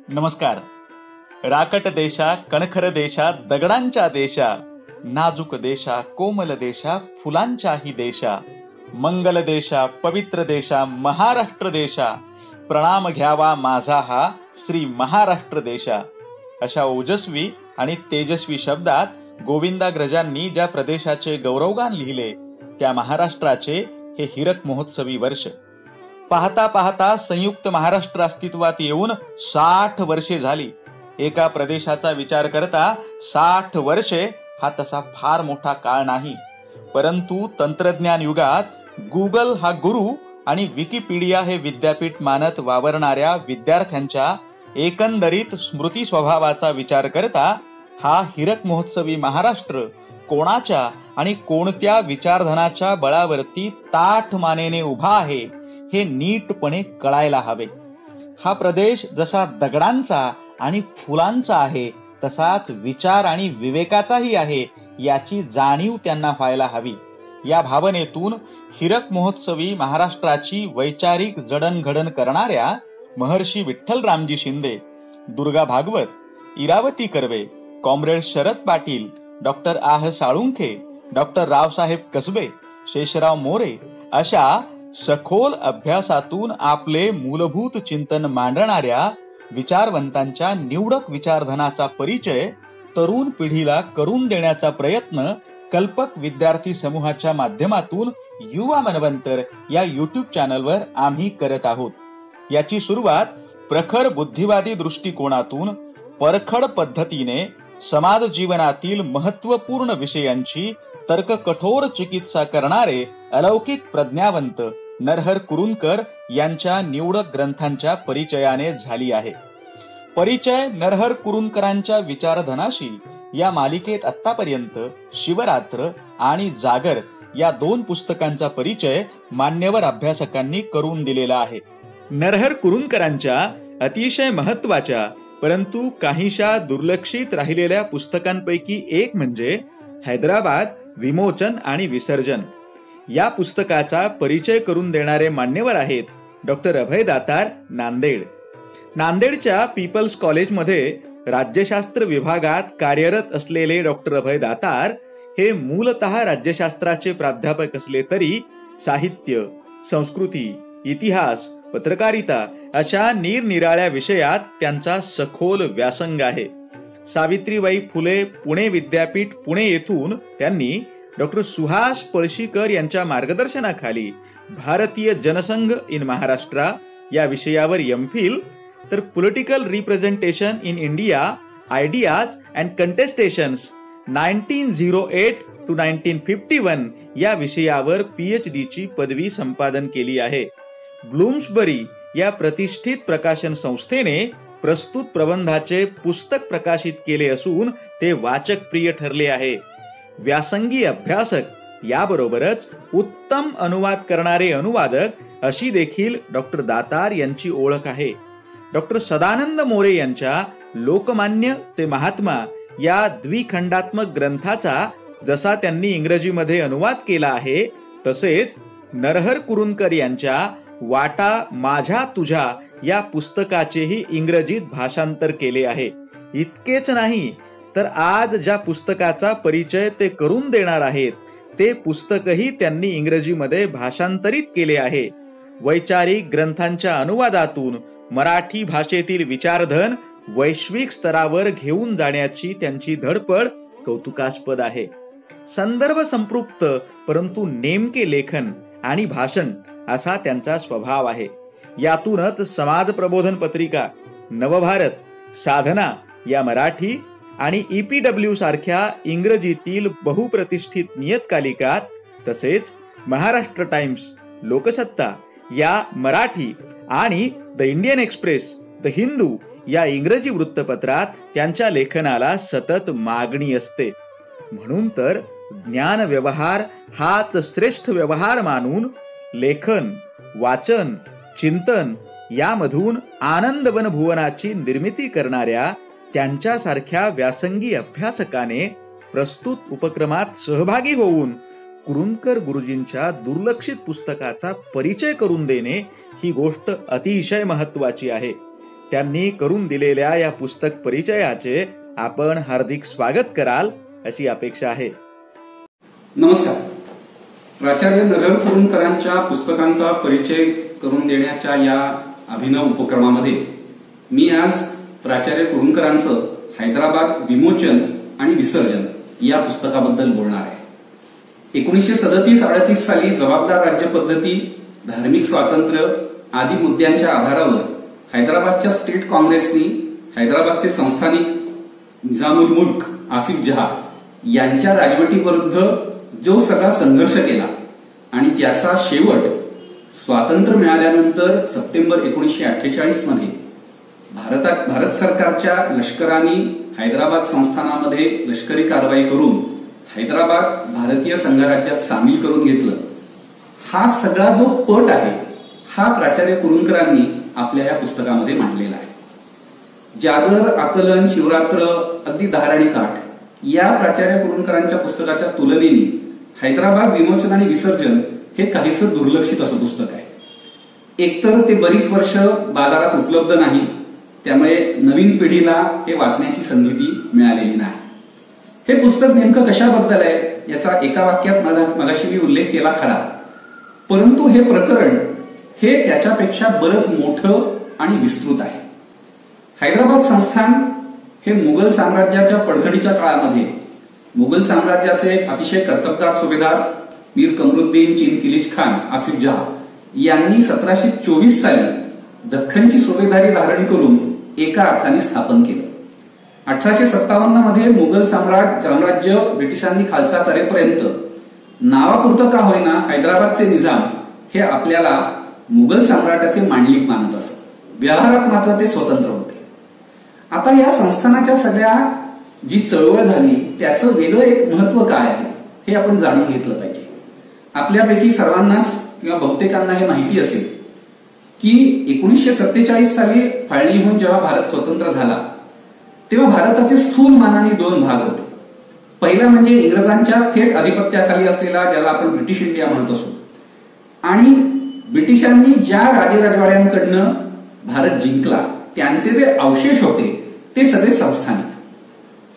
नमस्कार. राकट देशा, कणखर देशा, दगडांच्या देशा, नाजूक देशा, कोमल देशा, फुलांच्याही देशा, मंगल देशा, पवित्र देशा, महाराष्ट्र देशा, प्रणाम घ्यावा माझा हा श्री महाराष्ट्र देशा. अशा ओजस्वी आणि तेजस्वी शब्दात गोविंदाग्रजांनी ज्या प्रदेशाचे गौरवगान लिहिले त्या महाराष्ट्राचे हे हिरक महोत्सवी वर्ष. पाहता पाहता संयुक्त महाराष्ट्र अस्तित्वात येऊन 60 वर्षे झाली. एका प्रदेशाचा विचार करता 60 वर्षे हा तसा फार मोठा काळ नाही, परंतु तंत्रज्ञान युगात गुगल हा गुरु आणि विकिपीडिया हे विद्यापीठ मानत वावरणाऱ्या विद्यार्थ्यांच्या एकंदरीत स्मृती स्वभावाचा विचार करता हा हिरक महोत्सवी महाराष्ट्र कोणाच्या आणि कोणत्या विचारधनाच्या बळावरती ताठ मानेने उभा आहे हे नीटपणे कळायला हवे. हा प्रदेश जसा दगडांचा आणि फुलांचा आहे तसाच विचार आणि विवेकाचाही आहे याची जाणीव त्यांना व्हायला हवी. या भावनेतून हिरक महोत्सवी महाराष्ट्राची वैचारिक जडणघडण करणाऱ्या महर्षी विठ्ठलरामजी शिंदे, दुर्गा भागवत, इरावती कर्वे, कॉम्रेड शरद पाटील, डॉक्टर आह साळुंखे, डॉक्टर रावसाहेब कसबे, शेषराव मोरे अशा सखोल अभ्यासातून आपले मूलभूत चिंतन मांडणाऱ्या विचारवंतांच्या निवडक विचारधनाचा परिचय तरुण पिढीला करून देण्याचा प्रयत्न कल्पक विद्यार्थी समूहाच्या माध्यमातून युवा मनवंतर या युट्यूब चॅनलवर आम्ही करत आहोत. याची सुरुवात प्रखर बुद्धिवादी दृष्टिकोनातून परखड पद्धतीने समाज जीवनातील महत्वपूर्ण विषयांची तर्ककठोर चिकित्सा करणारे अलौकिक प्रज्ञावंत नरहर कुरुंदकर यांच्या निवडक ग्रंथांच्या परिचयाने झाली आहे. परिचय नरहर कुरुंदकरांच्या विचारधनाशी या मालिकेत आतापर्यंत शिवरात्र आणि जागर या 2 पुस्तकांचा परिचय मान्यवर अभ्यासकांनी करून दिलेला आहे. नरहर कुरुंदकरांच्या अतिशय महत्वाच्या परंतु काहीशा दुर्लक्षित राहिलेल्या पुस्तकांपैकी एक म्हणजे हैदराबाद विमोचन आणि विसर्जन. या पुस्तकाचा परिचय करून देणारे मान्यवर आहेत डॉक्टर अभय दातार, नांदेड. नांदेडच्या पीपल्स कॉलेजमध्ये राज्यशास्त्र विभागात कार्यरत असलेले डॉक्टर अभय दातार हे मूलतः राज्यशास्त्राचे प्राध्यापक असले तरी साहित्य, संस्कृती, इतिहास, पत्रकारिता अशा निरनिराळ्या विषयात त्यांचा सखोल व्यासंग आहे. सावित्रीबाई फुले पुणे विद्यापीठ पुणे येथून त्यांनी डॉक्टर सुहास पळशीकर यांच्या मार्गदर्शनाखाली भारतीय जनसंघ इन महाराष्ट्र या विषयावर एम.फिल, तर political representation in India, ideas and contestations 1908 to 1951 या विषयावर PhD ची पदवी संपादन केली आहे. ब्लूम्सबरी या प्रतिष्ठित प्रकाशन संस्थेने प्रस्तुत प्रबंधाचे पुस्तक प्रकाशित केले असून ते वाचक प्रिय ठरले आहे. व्यासंगी अभ्यासक याबरोबरच उत्तम अनुवाद करणारे अनुवादक अशी देखील डॉक्टर दातार यांची ओळख आहे. डॉक्टर सदानंद मोरे यांच्या लोकमान्य ते महात्मा या द्विखंडात्मक ग्रंथाचा जसा त्यांनी इंग्रजीमध्ये अनुवाद केला आहे तसेच नरहर कुरुंदकर यांच्या वाटा माझ्या तुझ्या या पुस्तकाचेही इंग्रजीत भाषांतर केले आहे. इतकेच नाही तर आज ज्या पुस्तकाचा परिचय ते करून देणार आहेत ते पुस्तकही त्यांनी इंग्रजीमध्ये भाषांतरित केले आहे. वैचारिक ग्रंथांच्या अनुवादातून मराठी भाषेतील विचारधन वैश्विक स्तरावर घेऊन जाण्याची त्यांची धडपड कौतुकास्पद आहे. संदर्भ संपृक्त परंतु नेमके लेखन आणि भाषण असा त्यांचा स्वभाव आहे. यातूनच समाज प्रबोधन पत्रिका, नवभारत, साधना या मराठी आणि EPW सारख्या इंग्रजीतील बहुप्रतिष्ठित नियतकालिकात तसेच महाराष्ट्र टाइम्स, लोकसत्ता या मराठी आणि the Indian express, the Hindu या इंग्रजी वृत्तपत्रात त्यांच्या लेखनाला सतत मागणी असते. म्हणून तर ज्ञान व्यवहार हाच श्रेष्ठ व्यवहार मानून लेखन, वाचन, चिंतन यामधून आनंदवन भुवनाची निर्मिती करणाऱ्या त्यांच्यासारख्या व्यासंगी अभ्यासकाने प्रस्तुत उपक्रमात सहभागी होऊन कुरुंदकर गुरुजींच्या दुर्लक्षित पुस्तकाचा परिचय करून देणे ही गोष्ट अतिशय महत्वाची आहे. त्यांनी करून दिलेल्या या पुस्तक परिचयाचे आपण हार्दिक स्वागत कराल अशी अपेक्षा आहे. नमस्कार. प्राचार्य नगर कुरुंदकरांच्या पुस्तकांचा परिचय करून देण्याच्या या अभिनव उपक्रमामध्ये मी आज प्राचार्य कुरुंदकरांचं हैदराबाद विमोचन आणि विसर्जन या पुस्तकाबद्दल बोलणार आहे. 1937-38 साली जबाबदार राज्य पद्धती, धार्मिक स्वातंत्र्य आदी मुद्द्यांच्या आधारावर हैदराबादच्या स्टेट काँग्रेसनी हैदराबादचे संस्थानिक निजामुल मुल्क आसिफ जहा यांच्या राजवटीविरुद्ध जो सगळा संघर्ष केला आणि ज्याचा शेवट स्वातंत्र्य मिळाल्यानंतर सप्टेंबर 1948 मध्ये भारत सरकारच्या लष्कराने हैदराबाद संस्थानामध्ये लष्करी कारवाई करून हैदराबाद भारतीय संघराज्यात सामील करून घेतलं. हा सगळा जो पट आहे हा प्राचार्य कुरुंदकरांनी आपल्या या पुस्तकामध्ये मांडलेला आहे. जागर, आकलन, शिवरात्र, अगदी धार आणि काठ या प्राचार्य कुरुंदकरांच्या पुस्तकाच्या तुलनेने हैदराबाद विमोचन आणि विसर्जन हे काहीच दुर्लक्षित असं पुस्तक आहे. एकतर ते बरीच वर्ष बाजारात उपलब्ध नाही, त्यामुळे नवीन पिढीला हे वाचण्याची संधी मिळालेली नाही. हे पुस्तक नेमकं कशाबद्दल आहे याचा एका वाक्यात मगाशी मी उल्लेख केला खरा, परंतु हे प्रकरण हे त्याच्यापेक्षा बरंच मोठं आणि विस्तृत आहे. हैदराबाद संस्थान हे मुघल साम्राज्याच्या पडझडीच्या काळामध्ये मुघल साम्राज्याचे एक अतिशय कर्तबगार सुभेदार मीर कमरुद्दीन चिन किलीच खान आसिफ जहा यांनी 1724 साली दख्खनची सुभेदारी धारण करून एका अर्थाने स्थापन केलं. 1857 मध्ये मुघल साम्राज्य ब्रिटिशांनी खालसा करेपर्यंत नावापुरतं का होईना हैदराबादचे निजाम हे आपल्याला मुघल सम्राटाचे मांडलिक मानत असत. व्यवहारात मात्र ते स्वतंत्र होते. आता या संस्थानाच्या सगळ्या जी चळवळ झाली त्याचं वेगळं एक महत्व काय आहे हे आपण जाणून घेतलं पाहिजे. आपल्यापैकी सर्वांनाच किंवा बहुतेकांना हे माहिती असेल की 1947 साली फाळणीहून जेव्हा भारत स्वतंत्र झाला तेव्हा भारताचे स्थूल मानाने दोन भाग होते. पहिला म्हणजे इंग्रजांच्या थेट अधिपत्याखाली असलेला ज्याला आपण ब्रिटिश इंडिया म्हणत असू, आणि ब्रिटिशांनी ज्या राजेराजवाड्यांकडनं भारत जिंकला त्यांचे जे अवशेष होते ते सगळे संस्थानिक.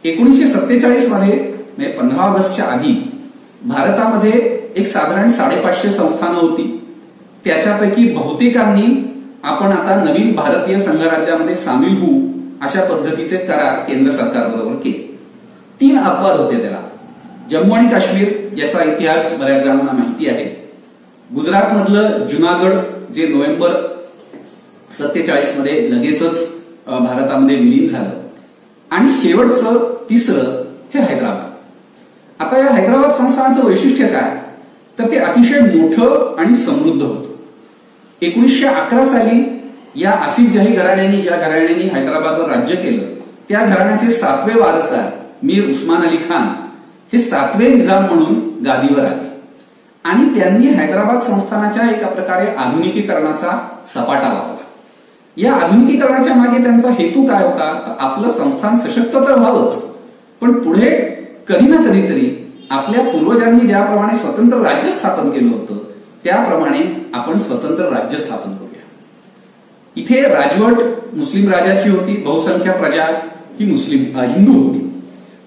1947 मध्ये म्हणजे 15 ऑगस्टच्या आधी भारतामध्ये एक साधारण 550 संस्थानं होती. त्याच्यापैकी बहुतेकांनी आपण आता नवीन भारतीय संघराज्यामध्ये सामील होऊ अशा पद्धतीचे करार केंद्र सरकारबरोबर केले. 3 अपवाद होते त्याला. जम्मू आणि काश्मीर याचा इतिहास बऱ्याच जणांना माहिती आहे. गुजरात मधलं जुनागड जे नोव्हेंबर 47 मध्ये लगेचच भारतामध्ये विलीन झालं, आणि शेवटचं तिसरं हे हैदराबाद. आता या हैदराबाद संस्थानाचं वैशिष्ट्य काय तर ते अतिशय मोठं आणि समृद्ध होतं. 1911 साली या आसिफ जही घराण्याने ज्या घराण्याने हैदराबादवर राज्य केलं त्या घराण्याचे 7वे वारसदार मीर उस्मान अली खान हे 7वे निजाम म्हणून गादीवर आले, आणि त्यांनी हैदराबाद संस्थानाच्या एका प्रकारे आधुनिकीकरणाचा सपाटा लावला. या आधुनिकीकरणाच्या मागे त्यांचा हेतू काय होता तर आपलं संस्थान सशक्त तर व्हावंच, पण पुढे कधी ना कधीतरी आपल्या पूर्वजांनी ज्याप्रमाणे स्वतंत्र राज्य स्थापन केलं होतं त्याप्रमाणे आपण स्वतंत्र राज्य स्थापन करूया. इथे राजवट मुस्लिम राजाची होती, बहुसंख्य प्रजा ही हिंदू होती,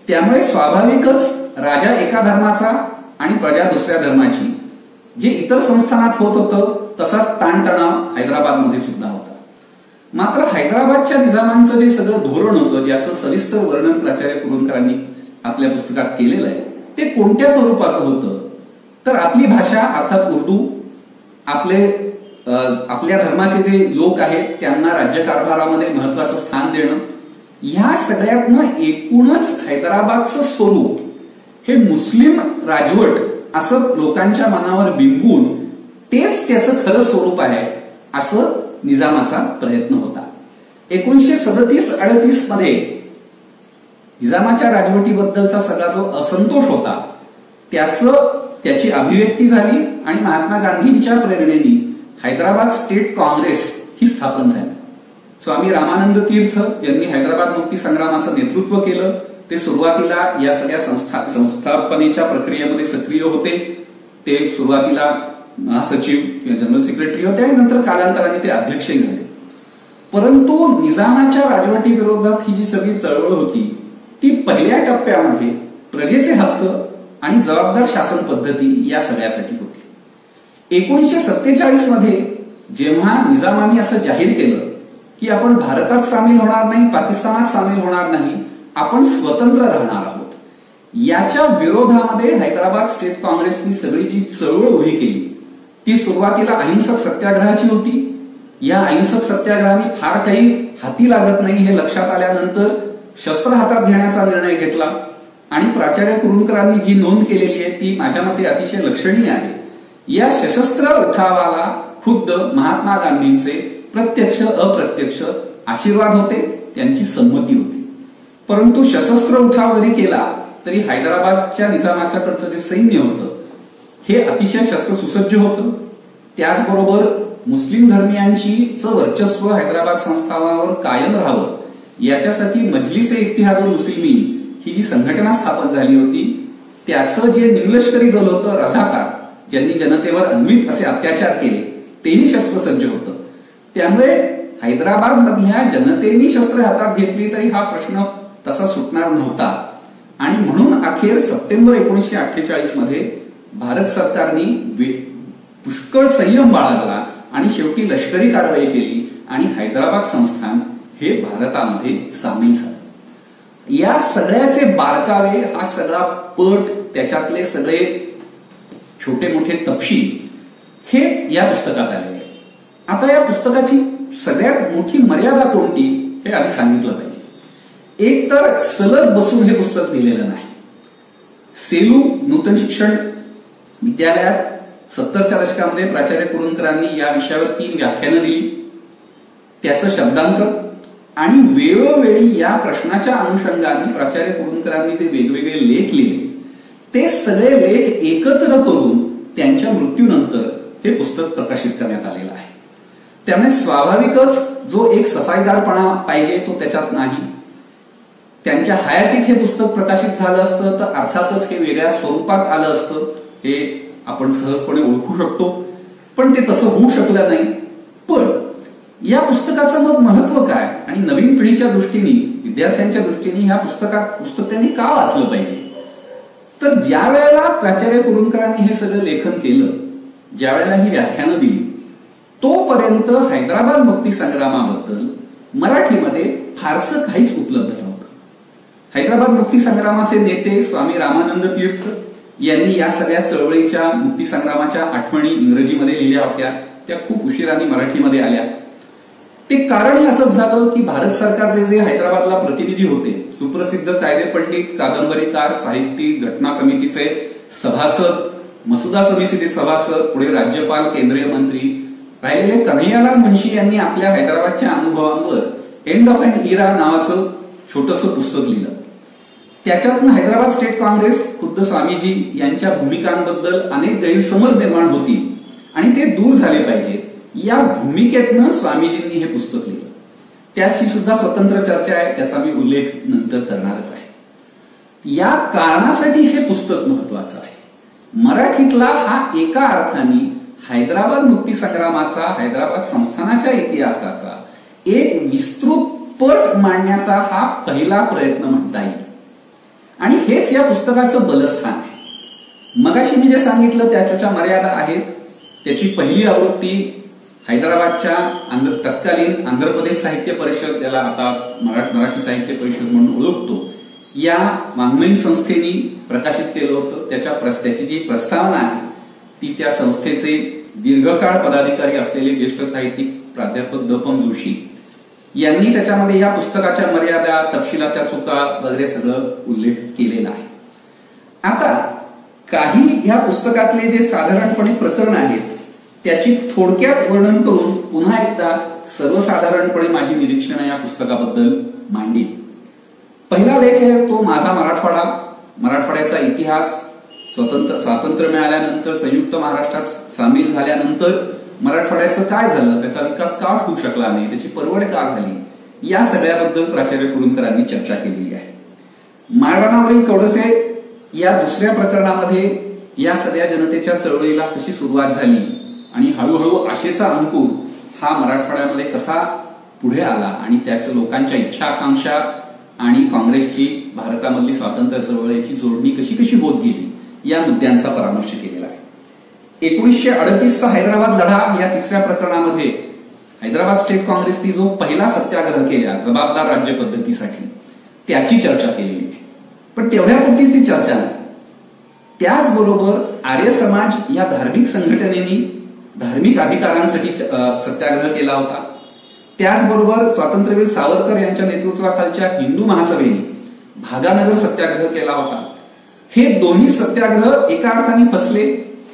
त्यामुळे स्वाभाविकच राजा एका धर्माचा आणि प्रजा दुसऱ्या धर्माची, जे इतर संस्थानात होत होतं तसाच ताणतणाव हैदराबादमध्ये सुद्धा होता. मात्र हैदराबादच्या निजामांचं जे सगळं धोरण होतं ज्याचं सविस्तर वर्णन प्राचार्य कुरुंदकरांनी आपल्या पुस्तकात केलेलं आहे ते कोणत्या स्वरूपाचं होतं तर आपली भाषा अर्थात उर्दू, आपल्या धर्माचे जे लोक आहेत त्यांना राज्यकारभारामध्ये महत्वाचं स्थान देणं, ह्या सगळ्यातनं एकूणच हैदराबादचं स्वरूप हे मुस्लिम राजवट असं लोकांच्या मनावर बिंबवून तेच त्याचं खरं स्वरूप आहे असं निजामाचा प्रयत्न होता. 1937-38 मध्ये निजामाच्या राजवटीबद्दलचा सगळा जो असंतोष होता त्याची अभिव्यक्ती झाली, आणि महात्मा गांधींच्या प्रेरणेने हैदराबाद स्टेट काँग्रेस ही स्थापन झाली. स्वामी रामानंद तीर्थ ज्यांनी हैदराबाद मुक्ती संग्रामाचं नेतृत्व केलं ते सुरुवातीला या सगळ्या संस्थापनेच्या प्रक्रियेमध्ये सक्रिय होते. ते सुरुवातीला महासचिव किंवा जनरल सेक्रेटरी होते आणि नंतर कालांतराने ते अध्यक्षही झाले. परंतु निजामाच्या राजवटीविरोधात ही जी सगळी चळवळ होती ती पहिल्या टप्प्यामध्ये प्रजेचे हक्क आणि जबाबदार शासन पद्धती या सगळ्यासाठी होती. 1947 मध्ये जेव्हा निजामाने असं जाहीर केलं की आपण भारतात सामील होणार नाही, पाकिस्तानात सामील होणार नाही, आपण स्वतंत्र राहणार आहोत, याच्या विरोधामध्ये हैदराबाद स्टेट काँग्रेसनी सगळी जी चळवळ उभी केली ती सुरुवातीला अहिंसक सत्याग्रहाची होती. या अहिंसक सत्याग्रहाने फार काही हाती लागत नाही हे लक्षात आल्यानंतर शस्त्र हातात घेण्याचा निर्णय घेतला आणि प्राचार्य कुरूंकरांनी जी नोंद केलेली आहे ती माझ्या मते अतिशय लक्षणीय आहे. या सशस्त्र उठावाला खुद्द महात्मा गांधींचे प्रत्यक्ष अप्रत्यक्ष आशीर्वाद होते, त्यांची संमती होती. परंतु सशस्त्र उठाव जरी केला तरी हैदराबादच्या निजामाच्याकडचं जे सैन्य होतं हे अतिशय शस्त्र सुसज्ज होतं. त्याचबरोबर मुस्लिम धर्मियांची वर्चस्व हैदराबाद संस्थानावर कायम राहावं याच्यासाठी मजलिस-ए इत्तेहादुल मुस्लिमीन ही जी संघटना स्थापन झाली होती त्याचं जे निमलष्करी दल होतं रझाकार, ज्यांनी जनतेवर अन्वित असे अत्याचार केले, तेही शस्त्रसज्ज होतं. त्यामुळे हैदराबाद मधल्या जनतेने शस्त्र हातात घेतली तरी हा प्रश्न तसा सुटणार नव्हता आणि म्हणून अखेर सप्टेंबर 1948 मध्ये भारत सरकारने पुष्कळ संयम बाळगला आणि शेवटी लष्करी कारवाई केली आणि हैदराबाद संस्थान हे भारतामध्ये सामील झालं. या सगळ्याचे बारकावे, हा सगळा पट, त्याच्यातले सगळे छोटे मोठे तपशील हे या पुस्तकात आलेले आहे. आता या पुस्तकाची सगळ्यात मोठी मर्यादा कोणती हे आधी सांगितलं पाहिजे. एक तर सलग बसून हे पुस्तक लिहिलेलं नाही. सेलू नूतन शिक्षण विद्यालयात 70च्या दशकामध्ये प्राचार्य कुरूंकरांनी या विषयावर 3 व्याख्यानं दिली, त्याचं शब्दांकन आणि वेळोवेळी या प्रश्नाच्या अनुषंगाने प्राचार्य कुरूंकरांनी जे वेगवेगळे लेख लिहिले ते सगळे लेख एकत्र करून त्यांच्या मृत्यूनंतर हे पुस्तक प्रकाशित करण्यात आलेलं आहे. त्यामुळे स्वाभाविकच जो एक सफाईदारपणा पाहिजे तो त्याच्यात नाही. त्यांच्या हयातीत हे पुस्तक प्रकाशित झालं असतं तर अर्थातच हे वेगळ्या स्वरूपात आलं असतं, हे आपण सहजपणे ओळखू शकतो, पण ते तसं होऊ शकलं नाही. पण या पुस्तकाचं मग महत्व काय आणि नवीन पिढीच्या दृष्टीने, विद्यार्थ्यांच्या दृष्टीने ह्या पुस्तक त्यांनी का वाचलं पाहिजे, तर ज्या वेळेला प्राचार्य कुरूंकरांनी हे सगळं लेखन केलं, ज्या वेळेला ही व्याख्यानं दिली, तोपर्यंत हैदराबाद मुक्ती संग्रामाबद्दल मराठीमध्ये फारसं काहीच उपलब्ध नव्हतं. हैदराबाद मुक्ती संग्रामाचे नेते स्वामी रामानंद तीर्थ यांनी या सगळ्या चळवळीच्या मुक्ती संग्रामाच्या आठवणी इंग्रजीमध्ये लिहिल्या होत्या, त्या खूप उशिराने मराठीमध्ये आल्या. ते कारण असंच झालं की भारत सरकारचे जे हैदराबादला प्रतिनिधी होते, सुप्रसिद्ध कायदे पंडित, कादंबरीकार, साहित्यिक, घटना समितीचे सभासद, मसुदा समितीचे सभासद, पुढे राज्यपाल, केंद्रीय मंत्री राहिलेले कन्हैयालाल मुंशी यांनी आपल्या हैदराबादच्या अनुभवांवर एंड ऑफ एन इरा नावाचं छोटंसं पुस्तक लिहिलं. त्याच्यातून हैदराबाद स्टेट काँग्रेस, खुद्द स्वामीजी यांच्या भूमिकांबद्दल अनेक गैरसमज निर्माण होती आणि ते दूर झाले पाहिजे या भूमिकेतनं स्वामीजींनी हे पुस्तक लिहिलं. त्याची सुद्धा स्वतंत्र चर्चा आहे, त्याचा मी उल्लेख नंतर करणारच आहे. या कारणासाठी हे पुस्तक महत्वाचं आहे. मराठीतला हा एका अर्थाने हैदराबाद मुक्ती संग्रामाचा, हैदराबाद संस्थानाच्या इतिहासाचा एक विस्तृत पट मांडण्याचा हा पहिला प्रयत्न म्हणता येईल आणि हेच या पुस्तकाचं बलस्थान आहे. मगाशी मी जे सांगितलं त्याच्या मर्यादा आहेत. त्याची पहिली आवृत्ती हैदराबादच्या तत्कालीन आंध्र प्रदेश साहित्य परिषद, याला आता मराठी साहित्य परिषद म्हणून ओळखतो, या वाङ्मयीन संस्थेने प्रकाशित केलं होतं. त्याची जी प्रस्तावना आहे ती त्या संस्थेचे दीर्घकाळ पदाधिकारी असलेले ज्येष्ठ साहित्यिक प्राध्यापक द.प. जोशी यांनी त्याच्यामध्ये या पुस्तकाच्या मर्यादा, तपशिलाच्या चुका वगैरे सगळं उल्लेख केलेला आहे. आता काही या पुस्तकातले जे साधारणपणे प्रकरण आहेत त्याची थोडक्यात वर्णन करून पुन्हा एकदा सर्वसाधारणपणे माझी निरीक्षणं या पुस्तकाबद्दल मांडली. पहिला लेख आहे तो माझा मराठवाडा, मराठवाड्याचा इतिहास. स्वातंत्र्य मिळाल्यानंतर, संयुक्त महाराष्ट्रात सामील झाल्यानंतर मराठवाड्याचं काय झालं, त्याचा विकास का होऊ शकला नाही, त्याची परवड का झाली, या सगळ्याबद्दल प्राचार्य कुरूंकरांनी चर्चा केलेली आहे. माळरानावरील कवडसे या दुसऱ्या प्रकरणामध्ये या सगळ्या जनतेच्या चळवळीला कशी सुरुवात झाली आणि हळूहळू आशेचा अंकुर हा मराठवाड्यामध्ये कसा पुढे आला आणि त्याचं लोकांच्या इच्छा आकांक्षा आणि काँग्रेसची भारतामधली स्वातंत्र्य चळवळ याची जोडणी कशी कशी होत गेली या मुद्द्यांचा परामर्श केलेला आहे. 1938चा हैदराबाद लढा या तिसऱ्या प्रकरणामध्ये हैदराबाद स्टेट काँग्रेसने जो पहिला सत्याग्रह केला जबाबदार राज्य पद्धतीसाठी त्याची चर्चा केलेली आहे. पण तेवढ्यापुरतीच ती चर्चा नाही. त्याचबरोबर आर्य समाज या धार्मिक संघटनेने धार्मिक अधिकारांसाठी सत्याग्रह केला होता. त्याचबरोबर स्वातंत्र्यवीर सावरकर यांच्या नेतृत्वाखालच्या हिंदू महासभेने भागानगर सत्याग्रह केला होता. हे दोन्ही सत्याग्रह एका अर्थाने फसले.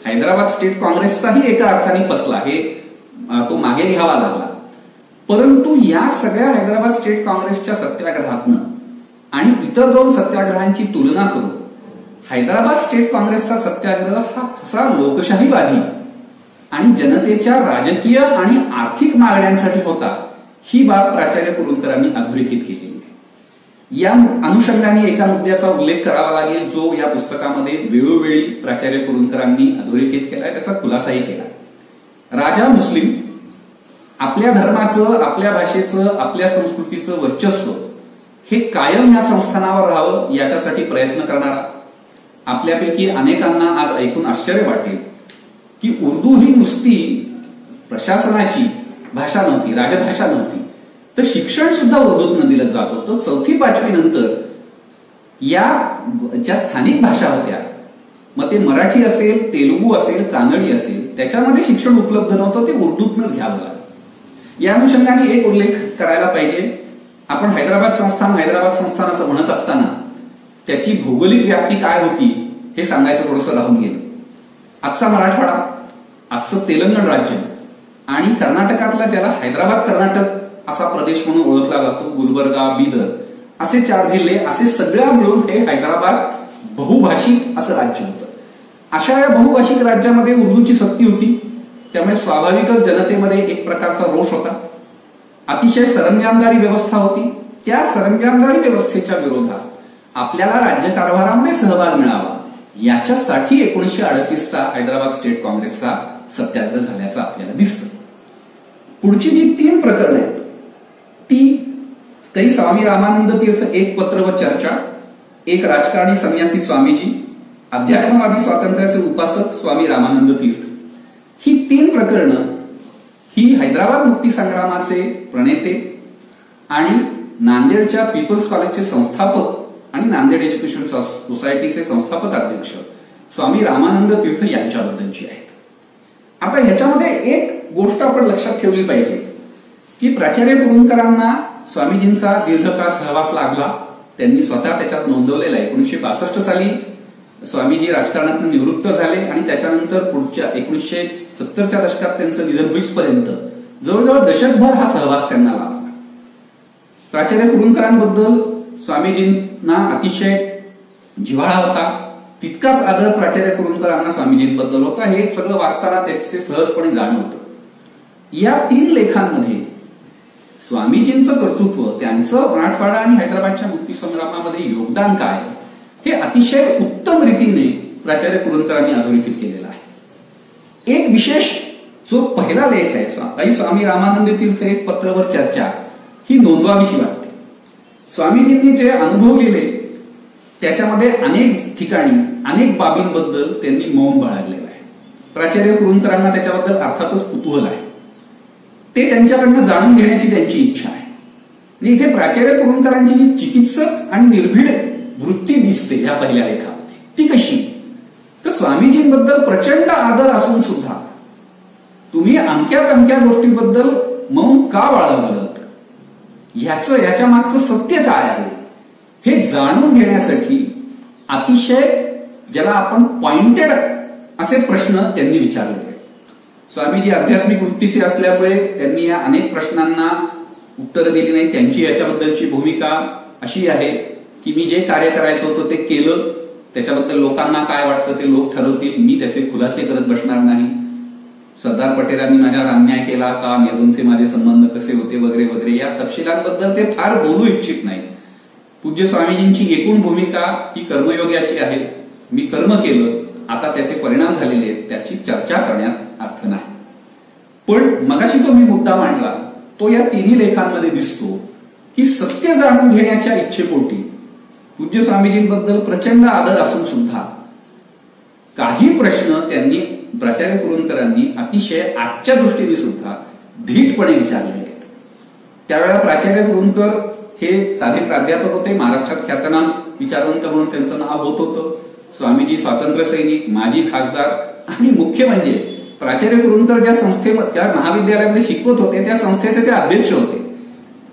हैदराबाद स्टेट काँग्रेसचाही एका अर्थाने फसला. तो मागे घ्यावा लागला. परंतु या सगळ्या हैदराबाद स्टेट काँग्रेसच्या सत्याग्रहातनं आणि इतर दोन सत्याग्रहांची तुलना करून हैदराबाद स्टेट काँग्रेसचा सत्याग्रह हा कसा लोकशाहीवादी आणि जनतेच्या राजकीय आणि आर्थिक मागण्यांसाठी होता ही बाब प्राचार्य कुरूंकरांनी अधोरेखित केलेली आहे. या अनुषंगाने एका मुद्द्याचा उल्लेख करावा लागेल जो या पुस्तकामध्ये वेळोवेळी प्राचार्य कुरूंकरांनी अधोरेखित केलाय, त्याचा खुलासाही केला. राजा मुस्लिम आपल्या धर्माचं, आपल्या भाषेचं, आपल्या संस्कृतीचं वर्चस्व हे कायम या संस्थानावर राहावं याच्यासाठी प्रयत्न करणारा, आपल्यापैकी अनेकांना आज ऐकून आश्चर्य वाटेल की उर्दू ही नुसती प्रशासनाची भाषा नव्हती, राजभाषा नव्हती, तर शिक्षण सुद्धा उर्दूतनं दिलं जात होतं. 4वी-5वी नंतर या ज्या स्थानिक भाषा होत्या, मग ते मराठी असेल, तेलुगू असेल, कानडी असेल, त्याच्यामध्ये शिक्षण उपलब्ध नव्हतं, ते उर्दूतनंच घ्यावं लागलं. या अनुषंगाने एक उल्लेख करायला पाहिजे. आपण हैदराबाद संस्थान असं म्हणत असताना त्याची भौगोलिक व्याप्ती काय होती हे सांगायचं थोडंसं राहून गेलं. आजचा मराठवाडा, आजचं तेलंगण राज्य आणि कर्नाटकातला ज्याला हैदराबाद कर्नाटक असा प्रदेश म्हणून ओळखला जातो, गुलबर्गा, बिदर असे 4 जिल्हे, असे सगळ्या मिळून हे हैदराबाद बहुभाषिक असं राज्य होतं. अशा या बहुभाषिक राज्यामध्ये उर्दूची सक्ती होती. त्यामुळे स्वाभाविकच जनतेमध्ये एक प्रकारचा रोष होता. अतिशय सरंजामदारी व्यवस्था होती. त्या सरंजामदारी व्यवस्थेच्या विरोधात आपल्याला राज्यकारभारामध्ये सहभाग मिळावा याच्यासाठी 1938चा हैदराबाद स्टेट काँग्रेसचा सत्याग्रह झाल्याचं आपल्याला दिसतं. पुढची जी 3 प्रकरणं आहेत ती काही स्वामी रामानंद तीर्थ, एक पत्र व चर्चा, एक राजकारणी संन्यासी स्वामीजी, अध्यात्मवादी स्वातंत्र्याचे उपासक स्वामी रामानंद तीर्थ, ही 3 प्रकरणं ही हैदराबाद मुक्ती संग्रामाचे प्रणेते आणि नांदेडच्या पीपल्स कॉलेजचे संस्थापक आणि नांदेड एज्युकेशन सोसायटीचे संस्थापक अध्यक्ष स्वामी रामानंद तीर्थ यांच्याबद्दलची आहेत. आता ह्याच्यामध्ये एक गोष्ट आपण लक्षात ठेवली पाहिजे की प्राचार्य कुरूंकरांना स्वामीजींचा दीर्घकाळ सहवास लाभला. त्यांनी स्वतः त्याच्यात नोंदवलेला आहे. 1962 साली स्वामीजी राजकारणातून निवृत्त झाले आणि त्याच्यानंतर पुढच्या 1970च्या दशकात त्यांचं निधन होईपर्यंत जवळजवळ दशकभर हा सहवास त्यांना लाभला. प्राचार्य कुरूंकरांबद्दल स्वामीजींना अतिशय जिव्हाळा होता. तितकाच आदर प्राचार्य कुरूंकरांना स्वामीजींबद्दल होता. हे सगळं वाचताना त्याचे सहजपणे जाणवतं. या 3 लेखांमध्ये स्वामीजींचं कर्तृत्व, त्यांचं मराठवाडा आणि हैदराबादच्या मुक्ती संग्रामामध्ये योगदान काय हे अतिशय उत्तम रीतीने प्राचार्य कुरूंकरांनी अधोरेखित केलेला आहे. एक विशेष जो पहिला लेख आहे स्वामी रामानंद तीर्थ एक पत्रवर चर्चा, ही नोंदवावीशी वाटते. स्वामीजींनी जे अनुभव लिहिले त्याच्यामध्ये अनेक ठिकाणी अनेक बाबींबद्दल त्यांनी मौन बाळगलेलं आहे. प्राचार्य कुरूंकरांना त्याच्याबद्दल अर्थातच कुतूहल आहे. ते त्यांच्याकडनं जाणून घेण्याची त्यांची इच्छा आहे. आणि इथे प्राचार्य कुरूंकरांची जी चिकित्सक आणि निर्भीड वृत्ती दिसते या पहिल्या लेखामध्ये, ती कशी, तर स्वामीजींबद्दल प्रचंड आदर असून सुद्धा तुम्ही अमक्या तमक्या गोष्टीबद्दल मौन का बाळगलं, याच्या मागचं सत्य काय आहे हे जाणून घेण्यासाठी अतिशय ज्याला आपण पॉइंटेड असे प्रश्न त्यांनी विचारले. स्वामीजी आध्यात्मिक वृत्तीचे असल्यामुळे त्यांनी या अनेक प्रश्नांना उत्तर दिली नाही. त्यांची याच्याबद्दलची भूमिका अशी आहे की मी जे कार्य करायचं होतं ते केलं, त्याच्याबद्दल लोकांना काय वाटतं ते लोक ठरवतील, मी त्याचे खुलासे करत बसणार नाही. सरदार पटेलांनी माझ्यावर अन्याय केला का, नेहरूंचे माझे संबंध कसे होते वगैरे वगैरे या तपशिलांबद्दल ते फार बोलू इच्छित नाही. पूज्य स्वामीजींची एकूण भूमिका ही कर्मयोगाची आहे. मी कर्म केलं, आता त्याचे परिणाम झालेले आहेत, त्याची चर्चा करण्यात अर्थ नाही. पण मगाशी जो मी मुद्दा मांडला तो या तिन्ही लेखांमध्ये दिसतो की सत्य जाणून घेण्याच्या इच्छेपोटी पूज्य स्वामीजींबद्दल प्रचंड आदर असून सुद्धा काही प्रश्न त्यांनी प्राचार्य कुरूंकरांनी अतिशय आजच्या दृष्टीने सुद्धा धीटपणे विचारलेले आहेत. त्यावेळेला प्राचार्य कुरूंकर हे साधे प्राध्यापक होते. महाराष्ट्रात ख्यातनाम विचारवंत म्हणून त्यांचं नाव होत होतं. स्वामीजी स्वातंत्र्य सैनिक, माजी खासदार आणि मुख्य म्हणजे प्राचार्य कुरूंकर ज्या त्या महाविद्यालयामध्ये शिकवत होते त्या संस्थेचे ते अध्यक्ष होते.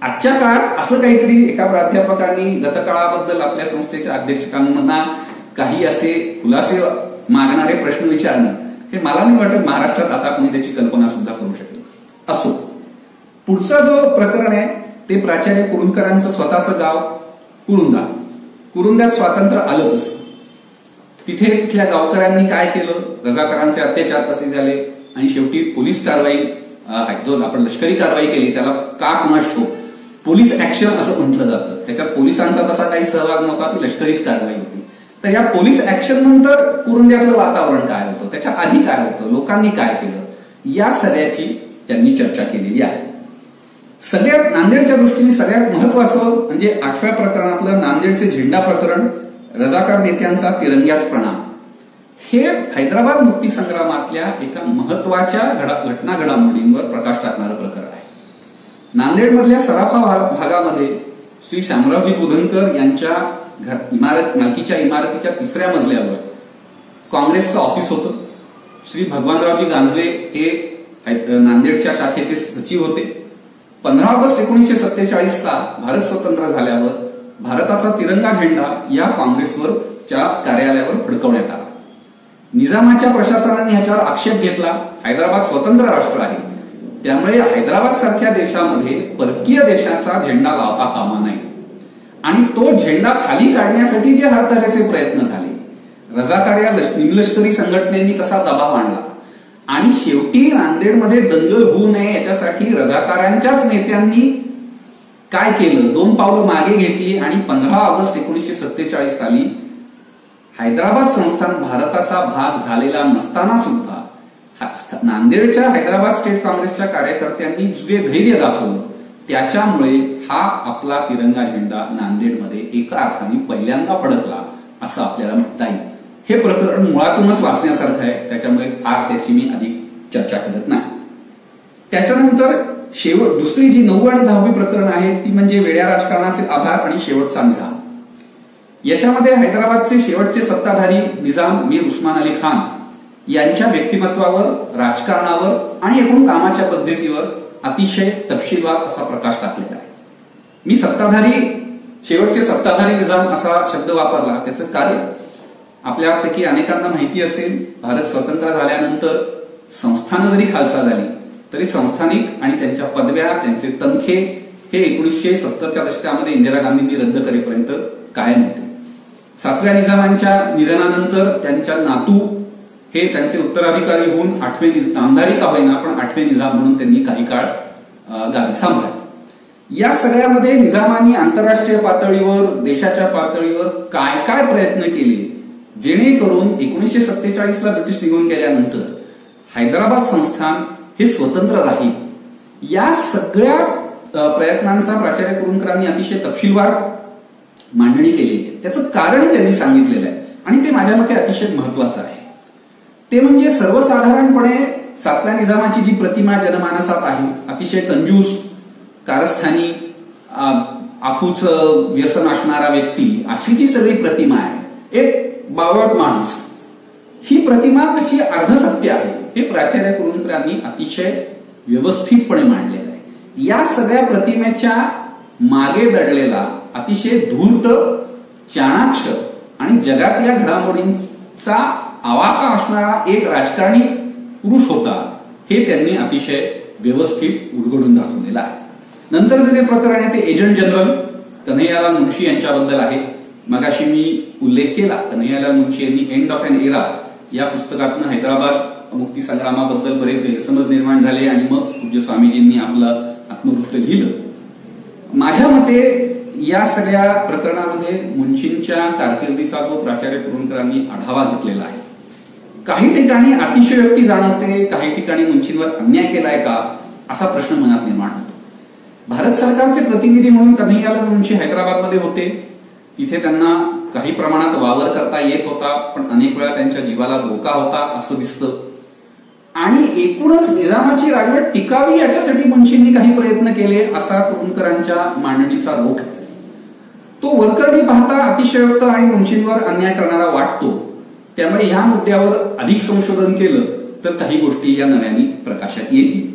आजच्या काळात असं काहीतरी एका प्राध्यापकांनी गतकाळाबद्दल आपल्या संस्थेच्या अध्यक्षांना काही असे खुलासे मागणारे प्रश्न विचारणं हे मला नाही वाटत महाराष्ट्रात आता कोणी त्याची कल्पना सुद्धा करू शकेल. असो, पुढचा जो प्रकरण आहे ते प्राचार्य कुरूंकरांचं स्वतःचं गाव कुरुंदा. कुरुंद्यात स्वातंत्र्य आलं कसं, तिथल्या गावकऱ्यांनी काय केलं, रजाकारांचे अत्याचार कसे झाले आणि शेवटी पोलीस कारवाई जो आपण लष्करी कारवाई केली त्याला का कुणास ठाऊक पोलीस ऍक्शन असं म्हटलं जातं. त्याच्यात पोलिसांचा तसा काही सहभाग नव्हता, ती लष्करीच कारवाई होती. तर या पोलीस ऍक्शन नंतर कुरुंद्यातलं वातावरण काय होतं, त्याच्या आधी काय होतं, लोकांनी काय केलं, या सगळ्याची त्यांनी चर्चा केलेली आहे. सगळ्यात नांदेडच्या दृष्टीने सगळ्यात महत्वाचं म्हणजे 8व्या प्रकरणातलं नांदेडचे झेंडा प्रकरण, रजाकार नेत्यांचा तिरंग्यास प्रणाम. हे हैदराबाद मुक्ती संग्रामातल्या एका महत्वाच्या घटना घडामोडींवर प्रकाश टाकणारं प्रकरण आहे. नांदेडमधल्या सराफा भागामध्ये श्री शामरावजी बोधनकर यांच्या मालकीच्या इमारतीच्या 3ऱ्या मजल्यावर काँग्रेसचं ऑफिस होतं. श्री भगवानरावजी गांजवे हे नांदेडच्या शाखेचे सचिव होते. 15 ऑगस्ट 1947ला भारत स्वतंत्र झाल्यावर भारताचा तिरंगा झेंडा या काँग्रेसवरच्या कार्यालयावर फडकवण्यात आला. निजामाच्या प्रशासनाने ह्याच्यावर आक्षेप घेतला. हैदराबाद स्वतंत्र राष्ट्र आहे, त्यामुळे हैदराबाद सारख्या देशामध्ये परकीय देशाचा झेंडा लावता कामा नये आणि तो झेंडा खाली काढण्यासाठी जे हरतऱ्हेचे प्रयत्न झाले, रजाकार या निमलष्करी संघटनेनी कसा दबाव आणला आणि शेवटी नांदेडमध्ये दंगल होऊ नये याच्यासाठी रजाकारांच्याच नेत्यांनी काय केलं, 2 पावलं मागे घेतली आणि 15 ऑगस्ट 1947 साली हैदराबाद संस्थान भारताचा भाग झालेला नसताना सुद्धा नांदेडच्या हैदराबाद स्टेट काँग्रेसच्या कार्यकर्त्यांनी जे धैर्य दाखवलं त्याच्यामुळे हा आपला तिरंगा झेंडा नांदेडमध्ये एका अर्थाने पहिल्यांदा फडकला असं आपल्याला म्हणता येईल. हे प्रकरण मुळातूनच वाचण्यासारखं आहे, त्याच्यामुळे फार त्याची मी अधिक चर्चा करत नाही. त्याच्यानंतर दुसरी जी 9 आणि 10वी प्रकरण आहे ती म्हणजे वेड्या राजकारणाचे आभार आणि शेवटचा निजाम. याच्यामध्ये हैदराबादचे शेवटचे सत्ताधारी निजाम मीर उस्मान अली खान यांच्या व्यक्तिमत्वावर, राजकारणावर आणि एकूण कामाच्या पद्धतीवर अतिशय तपशीलवार असा प्रकाश टाकलेला आहे. मी शेवटचे सत्ताधारी निजाम असा शब्द वापरला, त्याचं कार्य आपल्यापैकी अनेकांना माहिती असेल. भारत स्वतंत्र झाल्यानंतर संस्थानं जरी खालसा झाली तरी संस्थानिक आणि त्यांच्या पदव्या, त्यांचे तनखे हे 1970च्या दशकामध्ये इंदिरा गांधींनी रद्द करेपर्यंत कायम होते. 7व्या निजामांच्या निधनानंतर त्यांच्या नातू हे त्यांचे उत्तराधिकारी होऊन 8वे नामधारी का होईना पण 8वे निजाम म्हणून त्यांनी काही काळ गादी सांभाळली. या सगळ्यामध्ये निजामांनी आंतरराष्ट्रीय पातळीवर, देशाच्या पातळीवर काय काय प्रयत्न केले जेणेकरून 1947ला ब्रिटिश निघून गेल्यानंतर हैदराबाद संस्थान हे स्वतंत्र राहील. या सगळ्या प्रयत्नांचा प्राचार्य कुरूंकरांनी अतिशय तपशीलवार मांडणी केलेली आहे. त्याचं कारण त्यांनी सांगितलेलं आहे आणि ते माझ्या मते अतिशय महत्वाचं आहे. ते म्हणजे सर्वसाधारणपणे 7व्या निजामाची जी प्रतिमा जनमानसात आहे, अतिशय कंजूस, कारस्थानी, आफूच व्यसन असणारा व्यक्ती, अशी जी सगळी प्रतिमा आहे, एक बावळट माणूस, ही प्रतिमा कशी अर्धसत्य आहे हे प्राचार्य कुरूंकरांनी अतिशय व्यवस्थितपणे मांडलेलं आहे. या सगळ्या प्रतिमेच्या मागे दडलेला अतिशय धूर्त, चाणाक्ष आणि जगातल्या घडामोडींचा आवाका असणारा एक राजकारणी पुरुष होता हे त्यांनी अतिशय व्यवस्थित उलगडून दाखवलेलं आहे. नंतरचं जे प्रकरण आहे ते एजंट जनरल कन्हैयालाल मुंशी यांच्याबद्दल आहे. मगाशी मी उल्लेख केला, कन्हैयालाल मुंशी यांनी एंड ऑफ एन एरा या पुस्तकातून हैदराबाद मुक्ती संग्रामाबद्दल बरेच गैरसमज निर्माण झाले आणि मग पूज्य स्वामीजींनी आपलं आत्मवृत्त लिहिलं. माझ्या मते या सगळ्या प्रकरणामध्ये मुंशींच्या कारकिर्दीचा जो प्राचार्य कुरूंकरांनी आढावा घेतलेला आहे, काही ठिकाणी अतिशयोक्ती जाणवते, काही ठिकाणी मुंशींवर अन्याय केलाय का असा प्रश्न मनात निर्माण होतो. भारत सरकारचे प्रतिनिधी म्हणून कन्हैयालाल मुंशी हैदराबादमध्ये होते. तिथे त्यांना काही प्रमाणात वावर करता येत होता, पण अनेक वेळा त्यांच्या जीवाला धोका होता असं दिसतं. आणि एकूणच निजामाची राजवट टिकावी याच्यासाठी मुंशींनी काही प्रयत्न केले असा कुरूंकरांच्या मांडणीचा रोख आहे. तो वरकरणी पाहता अतिशयोक्त आणि मुंशींवर अन्याय करणारा वाटतो. त्यामुळे ह्या मुद्द्यावर अधिक संशोधन केलं तर काही गोष्टी या नव्याने प्रकाशात येतील.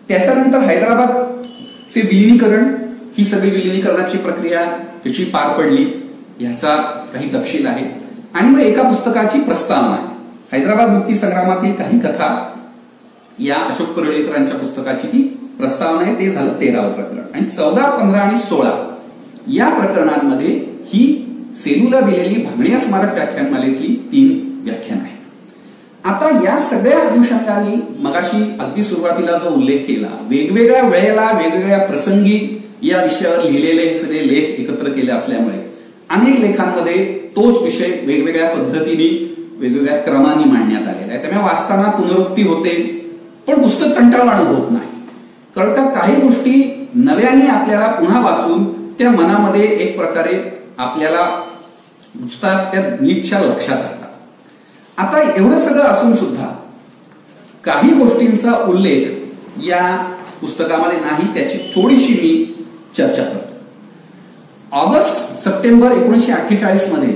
त्याच्यानंतर हैदराबादचे विलिनीकरण, ही सगळी विलिनीकरणाची प्रक्रिया कशी पार पडली याचा काही तपशील आहे. आणि मग एका पुस्तकाची प्रस्तावना आहे. हैदराबाद मुक्ती संग्रामातील काही कथा या अशोक परळीकरांच्या पुस्तकाची ती प्रस्तावना आहे. ते झालं 13व प्रकरण. आणि 14, 15 आणि 16 या प्रकरणांमध्ये ही सेलूला दिलेली भांगडिया स्मारक व्याख्यानमालेतली 3 व्याख्यान आहेत. आता या सगळ्या अनुषंगाने मगाशी अगदी सुरुवातीला जो उल्लेख केला, वेगवेगळ्या वेळेला वेगवेगळ्या प्रसंगी या विषयावर लिहिलेले सगळे लेख एकत्र केले असल्यामुळे अनेक लेखांमध्ये तोच विषय वेगवेगळ्या पद्धतीने वेगवेगळ्या क्रमाने मांडण्यात आलेला आहे. त्यामुळे वाचताना पुनरुक्ती होते, पण पुस्तक कंटाळवाणं होत नाही. कारण का काही गोष्टी नव्याने आपल्याला पुन्हा वाचून त्या मनामध्ये एक प्रकारे आपल्याला नुसता त्या नीटच्या लक्षात राहतात. आता एवढं सगळं असून सुद्धा काही गोष्टींचा उल्लेख या पुस्तकामध्ये नाही, त्याची थोडीशी मी चर्चा करतो. ऑगस्ट सप्टेंबर 1948 मध्ये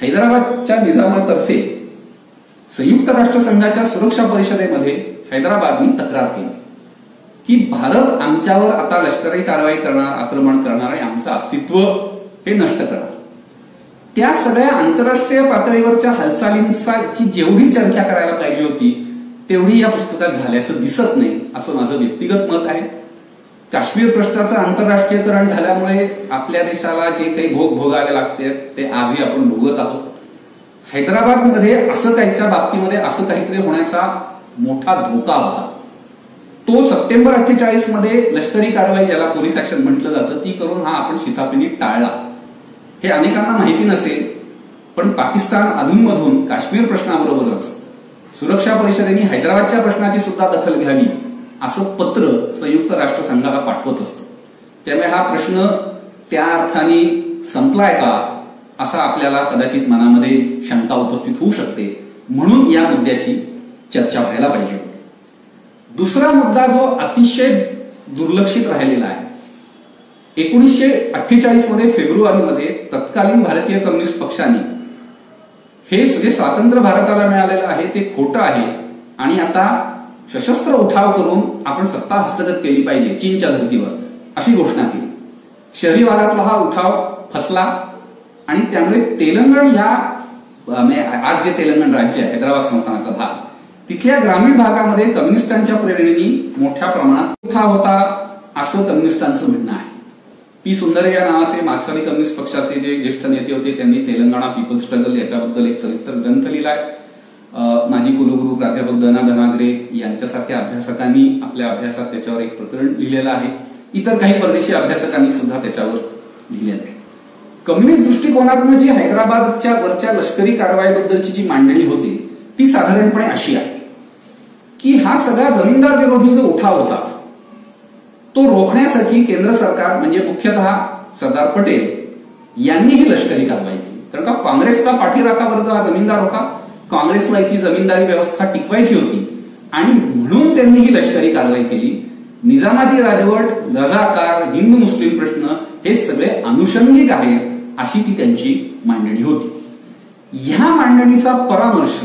हैदराबादच्या निजामातर्फे संयुक्त राष्ट्रसंघाच्या सुरक्षा परिषदेमध्ये हैदराबादने तक्रार केली की भारत आमच्यावर आता लष्करी कारवाई करणार, आक्रमण करणार आहे, आमचं अस्तित्व हे नष्ट करणार. त्या सगळ्या आंतरराष्ट्रीय पातळीवरच्या हालचालींची जेवढी चर्चा करायला पाहिजे होती तेवढी या पुस्तकात झाल्याचं दिसत नाही, असं माझं व्यक्तिगत मत आहे. काश्मीर प्रश्नाचं आंतरराष्ट्रीयकरण झाल्यामुळे आपल्या देशाला जे काही भोग भोगावे लागते ते आजही आपण भोगत आहोत. हैदराबादमध्ये असं त्याच्या बाबतीमध्ये असं काहीतरी होण्याचा मोठा धोका होता. तो सप्टेंबर 48 मध्ये लष्करी कारवाई, ज्याला पोलीस ऍक्शन म्हटलं जातं, ती करून हा आपण शिताफीने टाळला. हे अनेकांना माहिती नसेल, पण पाकिस्तान अधूनमधून काश्मीर प्रश्नाबरोबरच सुरक्षा परिषदेने हैदराबादच्या प्रश्नाची सुद्धा दखल घ्यावी असं पत्र संयुक्त राष्ट्रसंघाला पाठवत असतं. त्यामुळे हा प्रश्न त्या अर्थाने संपलाय का असा आपल्याला कदाचित मनामध्ये शंका उपस्थित होऊ शकते. म्हणून या मुद्द्याची चर्चा व्हायला पाहिजे होती. दुसरा मुद्दा जो अतिशय दुर्लक्षित राहिलेला आहे, 1948 मध्ये फेब्रुवारीमध्ये तत्कालीन भारतीय कम्युनिस्ट पक्षाने हे जे स्वातंत्र्य भारताला मिळालेलं आहे ते खोटं आहे आणि आता सशस्त्र उठाव करून आपण सत्ता हस्तगत केली पाहिजे चीनच्या धर्तीवर, अशी घोषणा केली. शहरी भागातला हा उठाव फसला आणि त्यामुळे तेलंगण या आज जे तेलंगण राज्य आहे, हैदराबाद संस्थानाचा भाग, तिथल्या ग्रामीण भागामध्ये कम्युनिस्टांच्या प्रेरणेने मोठ्या प्रमाणात उठाव होता असं कम्युनिस्टांचं म्हणणं आहे. पी सुंदरय्या नावाचे मार्क्सवादी कम्युनिस्ट पक्षाचे जे ज्येष्ठ नेते होते त्यांनी तेलंगणा पीपल्स स्ट्रगल याच्याबद्दल एक सविस्तर ग्रंथ लिहिलाय. माजी कुलगुरू प्राध्यापक दना धनाग्रे यांच्यासारख्या अभ्यासकांनी आपल्या अभ्यासात त्याच्यावर एक प्रकरण लिहिलेलं आहे. इतर काही परदेशी अभ्यासकांनी सुद्धा त्याच्यावर लिहिलेलं आहे. कम्युनिस्ट दृष्टिकोनातनं जी हैदराबादच्या वरच्या लष्करी कारवाईबद्दलची जी मांडणी होती ती साधारणपणे अशी आहे की हा सगळा जमीनदार विरोधी जो उठाव होता तो रोखण्यासाठी केंद्र सरकार म्हणजे मुख्यतः सरदार पटेल यांनी ही लष्करी कारवाई केली. कारण का काँग्रेसचा पाठीराखा वर्ग हा जमीनदार होता, काँग्रेसला इथली जमीनदारी व्यवस्था टिकवायची होती आणि म्हणून त्यांनी ही लष्करी कारवाई केली. निजामाची राजवट, रजाकार, हिंदू मुस्लिम प्रश्न हे सगळे अनुषंगिक आहेत अशी ती त्यांची मांडणी होती. ह्या मांडणीचा परामर्श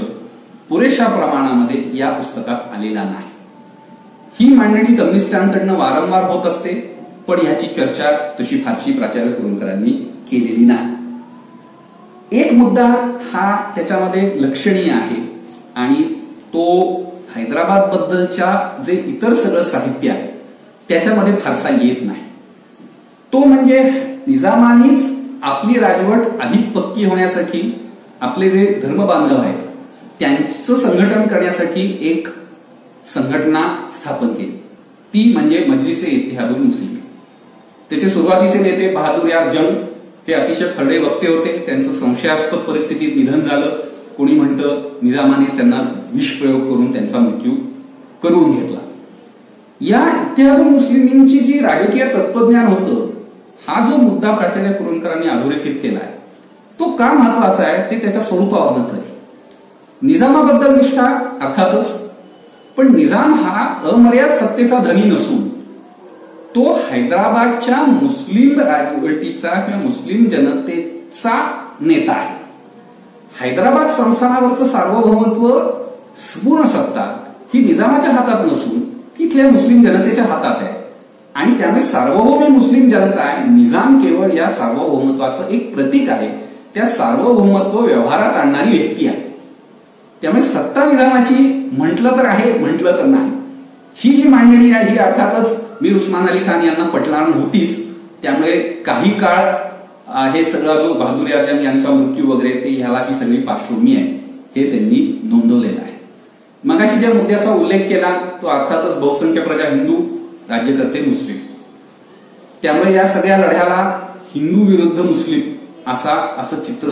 पुरेशा प्रमाणामध्ये या पुस्तकात आलेला नाही. ही मांडणी कम्युनिस्टांकडनं वारंवार होत असते, पण ह्याची चर्चा तशी फारशी प्राचार्य कुरूंकरांनी केलेली नाही. एक मुद्दा हा त्याच्यामध्ये लक्षणीय आहे आणि तो हैदराबाद बद्दलच्या जे इतर सगळं साहित्य आहे त्याच्यामध्ये फारसा येत नाही. तो म्हणजे निजामानीच आपली राजवट अधिक पक्की होण्यासाठी आपले जे धर्मबांधव आहेत त्यांचं संघटन करण्यासाठी एक संघटना स्थापन केली, ती म्हणजे मजलिस ए इत्तेहादुल मुस्लिमीन. त्याचे सुरुवातीचे नेते बहादूर यार जंग हे अतिशय खरडे वक्ते होते. त्यांचं संशयास्पद परिस्थितीत निधन झालं. कोणी म्हणतं निजामानीच त्यांना विष प्रयोग करून त्यांचा मृत्यू करून घेतला. या इत्तेहादुल मुस्लिमींची जी राजकीय तत्वज्ञान होतं, हा जो मुद्दा प्राचार्य कुरूंदकरांनी अधोरेखित केलाय तो का महत्वाचा आहे ते त्याच्या स्वरूपावरनं तरी. निजामाबद्दल निष्ठा अर्थातच, पण निजाम हा अमर्याद सत्तेचा धनी नसून तो हैदराबादच्या मुस्लिम राजवटीचा किंवा मुस्लिम जनतेचा नेता आहे. हैदराबाद संस्थानावरचं सार्वभौमत्व, संपूर्ण सत्ता ही निजामाच्या हातात नसून तिथल्या मुस्लिम जनतेच्या हातात आहे आणि त्यामुळे सार्वभौम मुस्लिम जनता आहे. निजाम केवळ या सार्वभौमत्वाचं एक प्रतीक आहे, त्या सार्वभौमत्व व्यवहारात आणणारी व्यक्ती आहे. त्यामुळे सत्ता निजामाची म्हटलं तर आहे, म्हटलं तर नाही. ही जी मांडणी आहे ही अर्थातच मीर उस्मान अली खान यांना पटणार नव्हतीच. त्यामुळे काही काळ हे सगळा जो बहादुर आजम यांचा मृत्यू वगैरे ते ह्याला ही सगळी पार्श्वभूमी आहे हे त्यांनी नोंदवलेलं आहे. मगाशी ज्या मुद्द्याचा उल्लेख केला तो अर्थातच बहुसंख्य प्रजा हिंदू, राज्यकर्ते मुस्लिम. त्यामुळे या सगळ्या लढ्याला हिंदू विरुद्ध मुस्लिम असं चित्र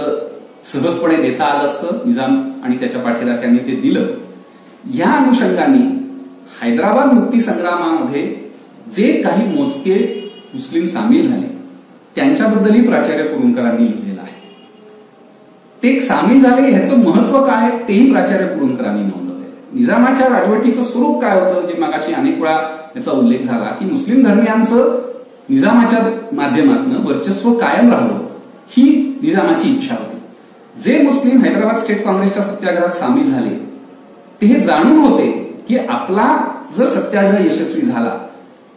सहजपणे देता आलं असतं. निजाम आणि त्याच्या पाठीराख्यांनी ते दिलं. या अनुषंगाने हैदराबाद मुक्ती संग्रामामध्ये जे काही मोजके मुस्लिम सामील झाले त्यांच्याबद्दलही प्राचार्य कुरूंदकरांनी लिहिलेलं आहे. ते सामील झाले ह्याचं महत्व काय तेही प्राचार्य कुरूंदकरांनी नोंदवले. निजामाच्या राजवटीचं स्वरूप काय होतं, जे मागाशी अनेक वेळा याचा उल्लेख झाला की मुस्लिम धर्मियांचं निजामाच्या माध्यमातून वर्चस्व कायम राहावं ही निजामाची इच्छा होती. जे मुस्लिम हैदराबाद स्टेट काँग्रेसच्या सत्याग्रहात सामील झाले ते हे जाणून होते की आपला जर सत्याग्रह यशस्वी झाला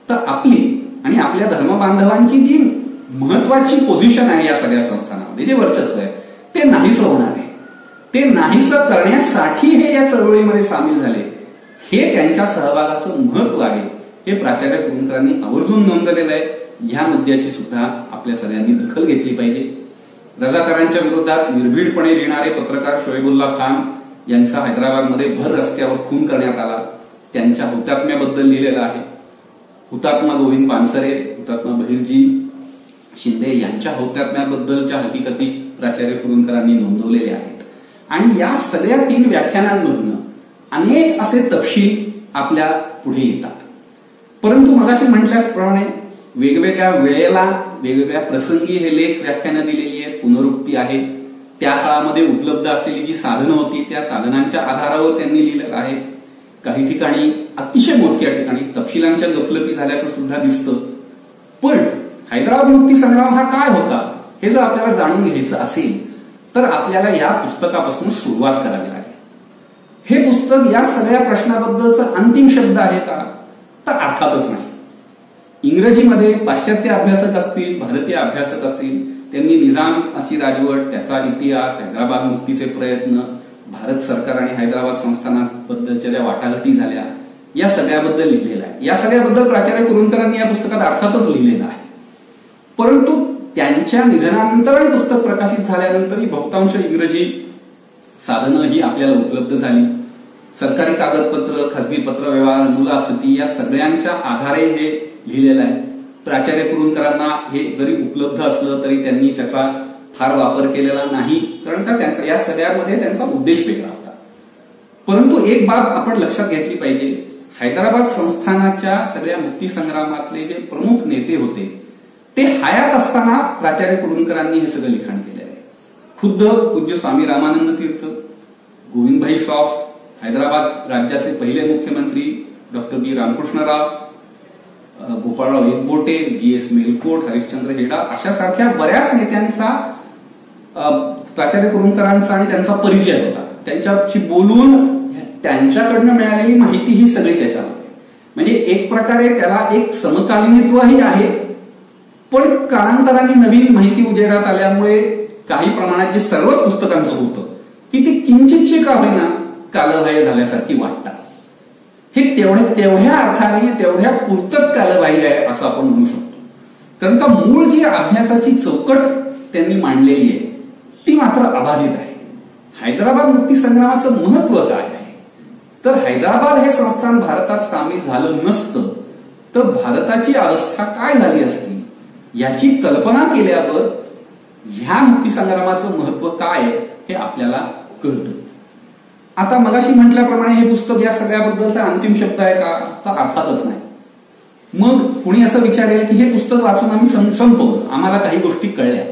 तर आपली आणि आपल्या धर्मबांधवांची जी महत्वाची पोझिशन आहे या सगळ्या संस्थानामध्ये, जे वर्चस्व आहे ते नाहीसं होणार आहे. ते नाहीसं करण्यासाठी हे या चळवळीमध्ये सामील झाले. हे त्यांच्या सहभागाचं महत्व आहे हे प्राचार्य कुरूंदकरांनी आवर्जून नोंदवलेलं आहे. ह्या मुद्द्याची सुद्धा आपल्या सगळ्यांनी दखल घेतली पाहिजे. रजाकारांच्या विरोधात निर्भीडपणे लिहिणारे पत्रकार शोएबुल्ला खान यांचा हैदराबादमध्ये भर रस्त्यावर खून करण्यात आला. त्यांच्या हुतात्म्याबद्दल लिहिलेलं आहे. हुतात्मा गोविंद पानसरे, हुतात्मा बहिरजी शिंदे यांच्या हुतात्म्याबद्दलच्या हकीकती प्राचार्य कुरूंदकरांनी नोंदवलेल्या आहेत. आणि या सगळ्या 3 व्याख्यानांमधनं अनेक असे तपशील आपल्या पुढे येतात. परंतु मगाशी म्हटल्याप्रमाणे वेगवेगळ्या वेळेला वेगवेगळ्या प्रसंगी हे लेख व्याख्यानं दिलेली आहेत, पुनरुक्ती आहे. त्या काळामध्ये उपलब्ध असलेली जी साधनं होती त्या साधनांच्या आधारावर त्यांनी लिहिलेलं आहे. काही ठिकाणी अतिशय मोजक्या ठिकाणी तपशिलांच्या गफलती झाल्याचं सुद्धा दिसतं. पण हैदराबाद मुक्ती संग्राम हा काय होता हे जर आपल्याला जाणून घ्यायचं असेल तर आपल्याला या पुस्तकापासून सुरुवात करावी लागेल. हे पुस्तक या सगळ्या प्रश्नाबद्दलचा अंतिम शब्द आहे का, तर अर्थातच नाही. इंग्रजीमध्ये पाश्चात्य अभ्यासक असतील, भारतीय अभ्यासक असतील, त्यांनी निजामाची राजवट, त्याचा इतिहास, हैदराबाद मुक्तीचे प्रयत्न, भारत सरकार आणि हैदराबाद संस्थानाबद्दलच्या ज्या वाटाघाटी झाल्या या सगळ्याबद्दल लिहिलेलं आहे. या सगळ्याबद्दल प्राचार्य कुरूंदकरांनी या पुस्तकात अर्थातच लिहिलेलं आहे. परंतु त्यांच्या निधनानंतर आणि पुस्तक प्रकाशित झाल्यानंतरही बहुतांश इंग्रजी साधनं ही आपल्याला उपलब्ध झाली. सरकारी कागदपत्र, खासगी पत्रव्यवहार, मुलाखती या सगळ्यांच्या आधारे हे लिहिलेलं आहे. प्राचार्य कुरूंदकरांना हे जरी उपलब्ध असलं तरी त्यांनी त्याचा फार वापर केलेला नाही, कारण का त्यांचा या सगळ्यामध्ये त्यांचा उद्देश वेगळा होता. परंतु एक बाब आपण लक्षात घेतली पाहिजे. हैदराबाद संस्थानाच्या सगळ्या मुक्ती संग्रामातले जे प्रमुख नेते होते ते हयात असताना प्राचार्य कुरूंदकरांनी हे सगळं लिखाण केलं आहे. खुद्द पूज्य स्वामी रामानंद तीर्थ, गोविंदभाई श्रॉफ, हैदराबाद राज्याचे पहिले मुख्यमंत्री डॉक्टर बी रामकृष्णराव, गोपाळराव एकबोटे, जी.एस. मेलकोट, हरिश्चंद्र हेडा अशा सारख्या बऱ्याच नेत्यांचा प्राचार्य कुरूंदकरांचा आणि त्यांचा परिचय होता. त्यांच्याशी बोलून त्यांच्याकडनं मिळालेली माहिती ही सगळी त्याच्यामध्ये, म्हणजे एक प्रकारे त्याला एक समकालीनत्वही आहे. पण कालांतराने नवीन माहिती उजेडात आल्यामुळे काही प्रमाणात जे सर्वच पुस्तकांचं होतं की ते किंचितशी का होईना कालबाह्य झाल्यासारखी वाटतात. हे तेवढ्या अर्थाने तेवढ्या पुरतच कालबाह्य आहे असं आपण म्हणू शकतो. कारण का मूळ जी अभ्यासाची चौकट त्यांनी मांडलेली आहे ती मात्र अबाधित आहे. हैदराबाद मुक्ती संग्रामाचं महत्व काय आहे, तर हैदराबाद हे संस्थान भारतात सामील झालं नसतं तर भारताची अवस्था काय झाली असती याची कल्पना केल्यावर ह्या मुक्ती संग्रामाचं महत्व काय हे आपल्याला कळतं. आता मगाशी म्हटल्याप्रमाणे हे पुस्तक या सगळ्याबद्दलचा अंतिम शब्द आहे का, तर अर्थातच नाही. मग कुणी असं विचारेल की हे पुस्तक वाचून आम्ही संपवलं, आम्हाला काही गोष्टी कळल्या,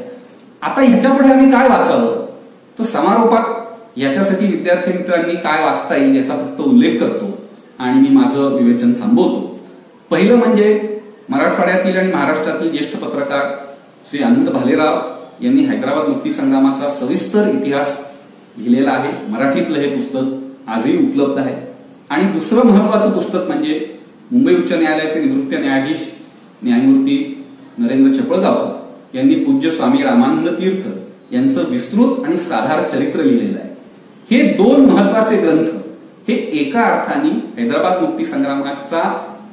आता ह्याच्यापुढे आम्ही काय वाचावं? तर समारोपात याच्यासाठी विद्यार्थी मित्रांनी काय वाचता येईल याचा फक्त उल्लेख करतो आणि मी माझं विवेचन थांबवतो. पहिलं म्हणजे मराठवाड्यातील आणि महाराष्ट्रातील ज्येष्ठ पत्रकार श्री अनंत भालेराव यांनी हैदराबाद मुक्तीसंग्रामाचा सविस्तर इतिहास लिहिलेला आहे. मराठीतलं हे पुस्तक आजही उपलब्ध आहे. आणि दुसरं महत्वाचं पुस्तक म्हणजे मुंबई उच्च न्यायालयाचे निवृत्त न्यायाधीश न्यायमूर्ती नरेंद्र चपळगावकर यांनी पूज्य स्वामी रामानंद तीर्थ यांचं विस्तृत आणि साधार चरित्र लिहिलेलं आहे. हे दोन महत्वाचे ग्रंथ हे एका अर्थाने हैदराबाद मुक्ती संग्रामाचा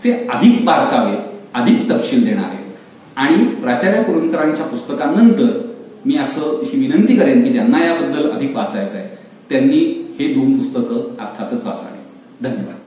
चे अधिक बारकावे, अधिक तपशील देणार आहेत. आणि प्राचार्य कुरुंदकरांच्या पुस्तकानंतर मी अशी विनंती करेन की ज्यांना याबद्दल अधिक वाचायचं आहे त्यांनी हे दोन पुस्तकं अर्थातच वाचावी. धन्यवाद.